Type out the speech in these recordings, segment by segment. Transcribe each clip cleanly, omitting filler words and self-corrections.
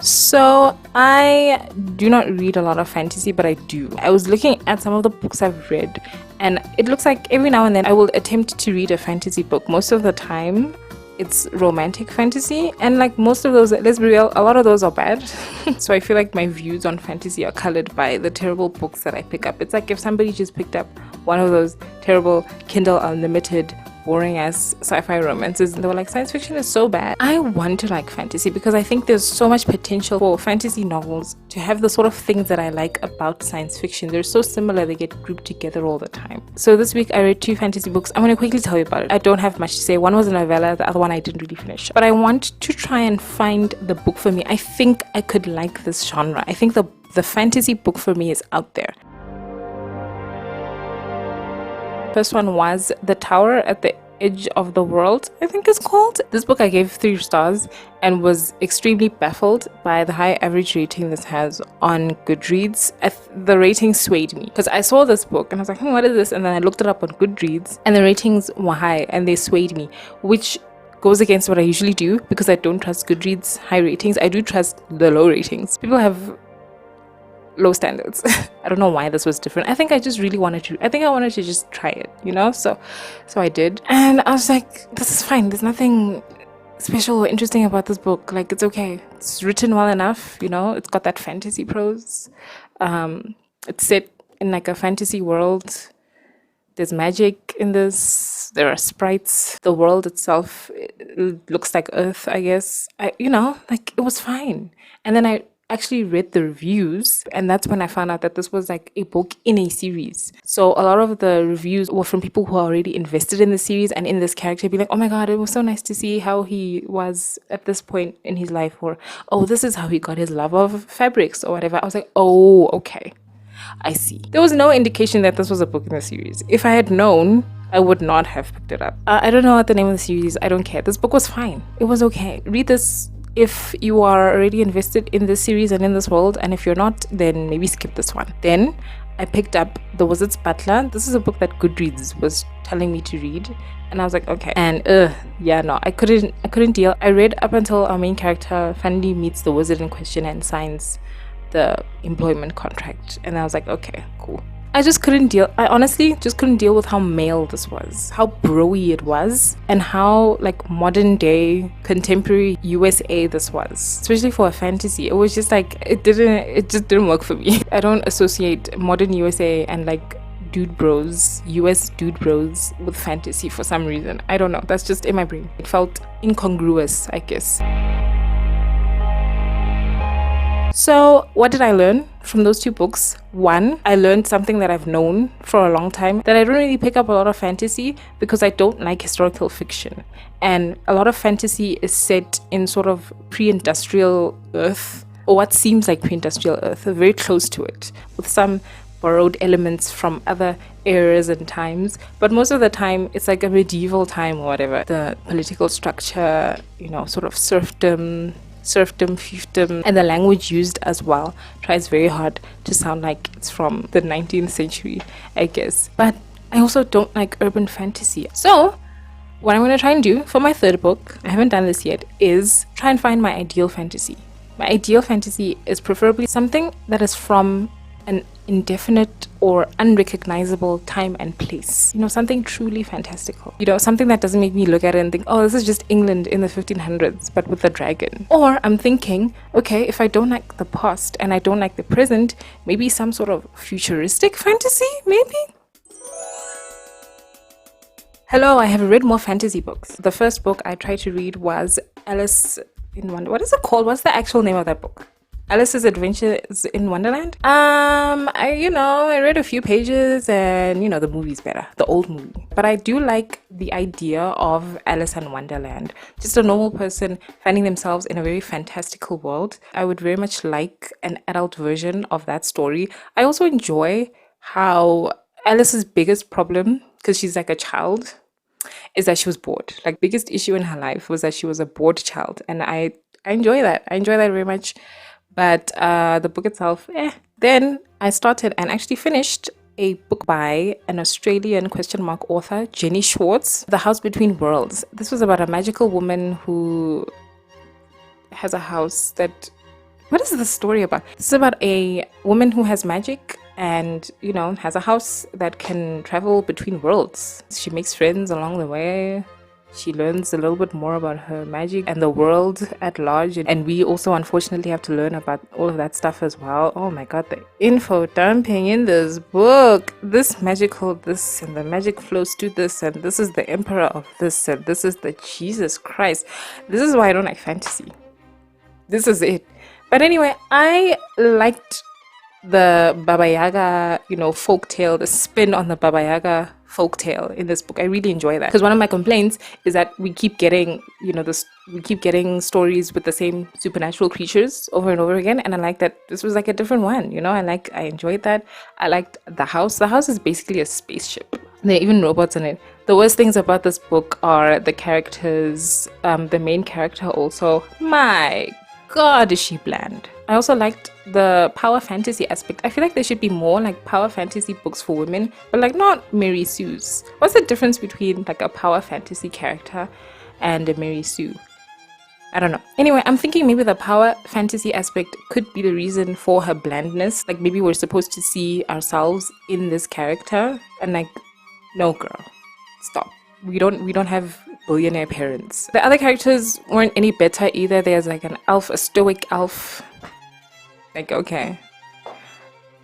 So I do not read a lot of fantasy, but I do. I was looking at some of the books I've read, and it looks like every now and then I will attempt to read a fantasy book. Most of the time it's romantic fantasy, and like most of those, let's be real, a lot of those are bad. So I feel like my views on fantasy are colored by the terrible books that I pick up. It's like if somebody just picked up one of those terrible Kindle Unlimited boring ass sci-fi romances and they were like, science fiction is so bad. I want to like fantasy because I think there's so much potential for fantasy novels to have the sort of things that I like about science fiction. They're so similar, they get grouped together all the time. So this week I read 2 fantasy books. I'm going to quickly tell you about it. I don't have much to say. One was a novella, the other one I didn't really finish, but I want to try and find the book for me. I think I could like this genre. I think the fantasy book for me is out there. First one was The Tower at the Edge of the World, I think it's called. This book I gave 3 stars and was extremely baffled by the high average rating this has on Goodreads. The rating swayed me because I saw this book and I was like, what is this? And then I looked it up on Goodreads and the ratings were high and they swayed me, which goes against what I usually do because I don't trust Goodreads high ratings. I do trust the low ratings. People have low standards. I don't know why this was different. I think I just really wanted to. I think I wanted to just try it, you know? So I did. And I was like, this is fine. There's nothing special or interesting about this book. Like, it's okay. It's written well enough, you know? It's got that fantasy prose. It's set in like a fantasy world. There's magic in this. There are sprites. The world itself, it looks like Earth, I guess. Like it was fine. And then I actually read the reviews, and that's when I found out that this was like a book in a series. So a lot of the reviews were from people who are already invested in the series and in this character, be like, oh my god, it was so nice to see how he was at this point in his life, or oh, this is how he got his love of fabrics or whatever. I was like, oh, okay, I see. There was no indication that this was a book in the series. If I had known, I would not have picked it up. I don't know what the name of the series. I don't care. This book was fine. It was okay. Read this if you are already invested in this series and in this world, and if you're not, then maybe skip this one. Then I picked up The Wizard's Butler. This is a book that Goodreads was telling me to read, and I was like, okay. And I couldn't deal. I read up until our main character finally meets the wizard in question and signs the employment contract, and I was like, okay, cool. I just couldn't deal. I honestly just couldn't deal with how male this was, how bro-y it was, and how like modern day contemporary USA this was, especially for a fantasy. It was just like, it just didn't work for me. I don't associate modern USA and like US dude bros with fantasy for some reason. I don't know, that's just in my brain. It felt incongruous, I guess. So what did I learn from those 2 books? 1, I learned something that I've known for a long time, that I don't really pick up a lot of fantasy because I don't like historical fiction. And a lot of fantasy is set in sort of pre-industrial Earth, or what seems like pre-industrial Earth, very close to it, with some borrowed elements from other eras and times. But most of the time, it's like a medieval time or whatever. The political structure, sort of serfdom, fiefdom, and the language used as well tries very hard to sound like it's from the 19th century, I guess. But I also don't like urban fantasy. So what I'm going to try and do for my 3rd book, I haven't done this yet, is try and find my ideal fantasy. My ideal fantasy is preferably something that is from an indefinite or unrecognizable time and place. Something truly fantastical. Something that doesn't make me look at it and think, oh, this is just England in the 1500s, but with a dragon. Or I'm thinking, okay, if I don't like the past and I don't like the present, maybe some sort of futuristic fantasy, maybe? Hello, I have read more fantasy books. The first book I tried to read was Alice in Wonderland. What is it called? What's the actual name of that book? Alice's Adventures in Wonderland. I read a few pages and the movie's better, the old movie. But I do like the idea of Alice in Wonderland. Just a normal person finding themselves in a very fantastical world. I would very much like an adult version of that story. I also enjoy how Alice's biggest problem, because she's like a child, is that she was bored. Like, biggest issue in her life was that she was a bored child. And I enjoy that. I enjoy that very much. But the book itself, Then I started and actually finished a book by an Australian author, Jenny Schwartz, The House Between Worlds. This was about a magical woman who has a house that What is this story about? This is about a woman who has magic and, you know, has a house that can travel between worlds. She makes friends along the way. She learns a little bit more about her magic and the world at large. And we also, unfortunately, have to learn about all of that stuff as well. Oh my god, the info dumping in this book. This magic hold this, and the magic flows to this, and this is the emperor of this, and this is the Jesus Christ. This is why I don't like fantasy. This is it. But anyway, I liked the Baba Yaga, you know, folktale, the spin on the Baba Yaga folktale in this book. I really enjoy that because one of my complaints is that we keep getting, you know, we keep getting stories with the same supernatural creatures over and over again, and I like that this was like a different one. You know, I enjoyed that. I liked the house. The house is basically a spaceship. There are even robots in it. The worst things about this book are the characters. The main character also. My God, is she bland. I also liked the power fantasy aspect. I feel like there should be more like power fantasy books for women, but like not Mary Sue's. What's the difference between like a power fantasy character and a Mary Sue? I don't know. Anyway, I'm thinking maybe the power fantasy aspect could be the reason for her blandness. Like maybe we're supposed to see ourselves in this character and like, no girl, stop. We don't have billionaire parents. The other characters weren't any better either. There's like an elf, a stoic elf. Like, okay.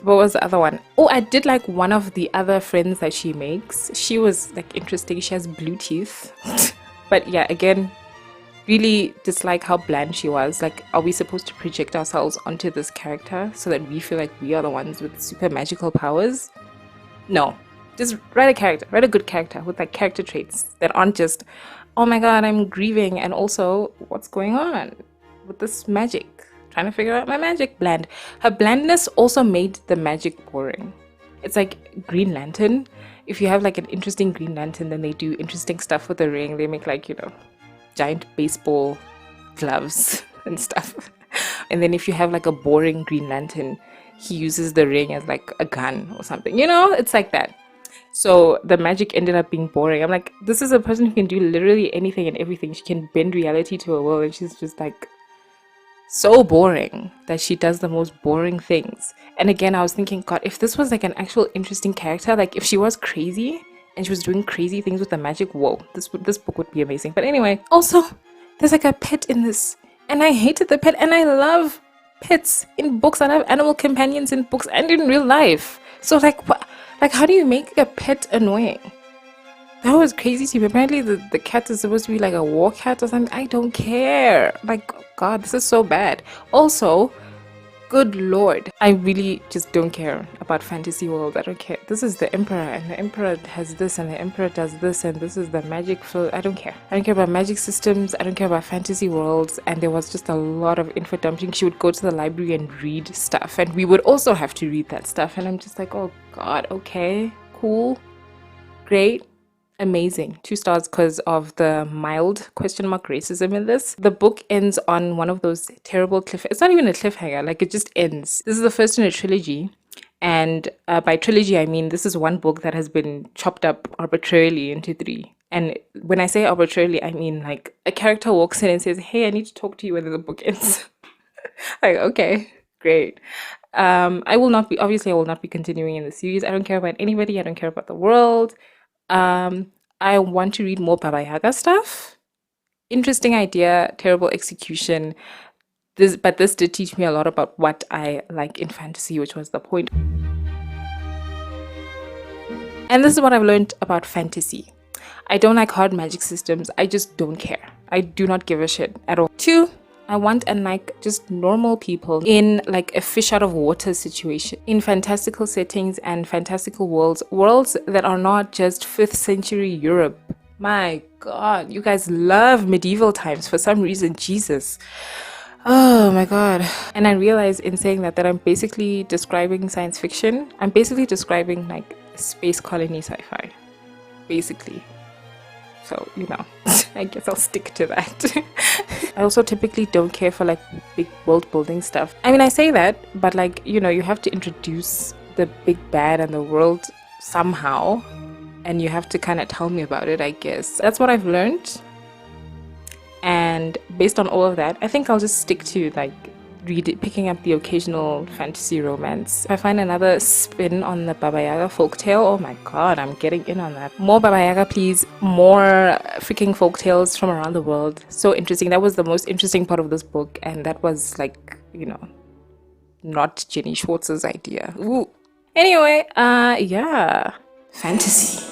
What was the other one? Oh, I did like one of the other friends that she makes. She was like interesting. She has blue teeth. But yeah, again, really dislike how bland she was. Like, are we supposed to project ourselves onto this character so that we feel like we are the ones with super magical powers? No. Just write a good character with like character traits that aren't just, oh my god, I'm grieving, and also what's going on with this magic? Trying to figure out my magic. Bland. Her blandness also made the magic boring. It's like Green Lantern. If you have like an interesting Green Lantern, then they do interesting stuff with the ring. They make like, you know, giant baseball gloves and stuff. And then if you have like a boring Green Lantern, he uses the ring as like a gun or something. You know, it's like that. So the magic ended up being boring. I'm like, this is a person who can do literally anything and everything. She can bend reality to her will, and she's just like so boring that she does the most boring things. And again, I was thinking, God, if this was like an actual interesting character, like if she was crazy and she was doing crazy things with the magic, whoa, this book would be amazing. But anyway, also there's like a pet in this, and I hated the pet, and I love pets in books. I love animal companions in books and in real life. So like what? Like, how do you make a pet annoying? That was crazy to me. Apparently, the cat is supposed to be like a war cat or something. I don't care. Like, God, this is so bad. Also, good lord, I really just don't care about fantasy world. I don't care. This is the emperor, and the emperor has this, and the emperor does this, and this is the magic flow. I don't care. I don't care about magic systems. I don't care about fantasy worlds. And there was just a lot of info dumping. She would go to the library and read stuff, and we would also have to read that stuff. And I'm just like, oh God, okay, cool, great. Amazing. 2 stars because of the mild question mark racism in this. The book ends on one of those terrible it's not even a cliffhanger, like it just ends. This is the first in a trilogy, and by trilogy I mean this is one book that has been chopped up arbitrarily into 3. And when I say arbitrarily, I mean like a character walks in and says, hey, I need to talk to you, when the book ends. Like, okay, great. I will not be continuing in the series. I don't care about anybody. I don't care about the world. I want to read more Baba Yaga stuff. Interesting idea, terrible execution. But this did teach me a lot about what I like in fantasy, which was the point. And this is what I've learned about fantasy. I don't like hard magic systems. I just don't care. I do not give a shit at all. 2, I want and like just normal people in like a fish out of water situation, in fantastical settings and fantastical worlds that are not just 5th century Europe. My God, you guys love medieval times for some reason. Jesus. Oh my God. And I realize in saying that I'm basically describing science fiction. I'm basically describing like space colony sci-fi, basically. So, you know, I guess I'll stick to that. I also typically don't care for like big world building stuff. I mean, I say that, but like, you know, you have to introduce the big bad and the world somehow, and you have to kind of tell me about it, I guess. That's what I've learned. And based on all of that, I think I'll just stick to like picking up the occasional fantasy romance. If I find another spin on the Baba Yaga folktale, oh my god, I'm getting in on that. More Baba Yaga, please. More freaking folktales from around the world. So interesting. That was the most interesting part of this book, and that was like, you know, not Jenny Schwartz's idea. Ooh. Anyway, yeah. Fantasy.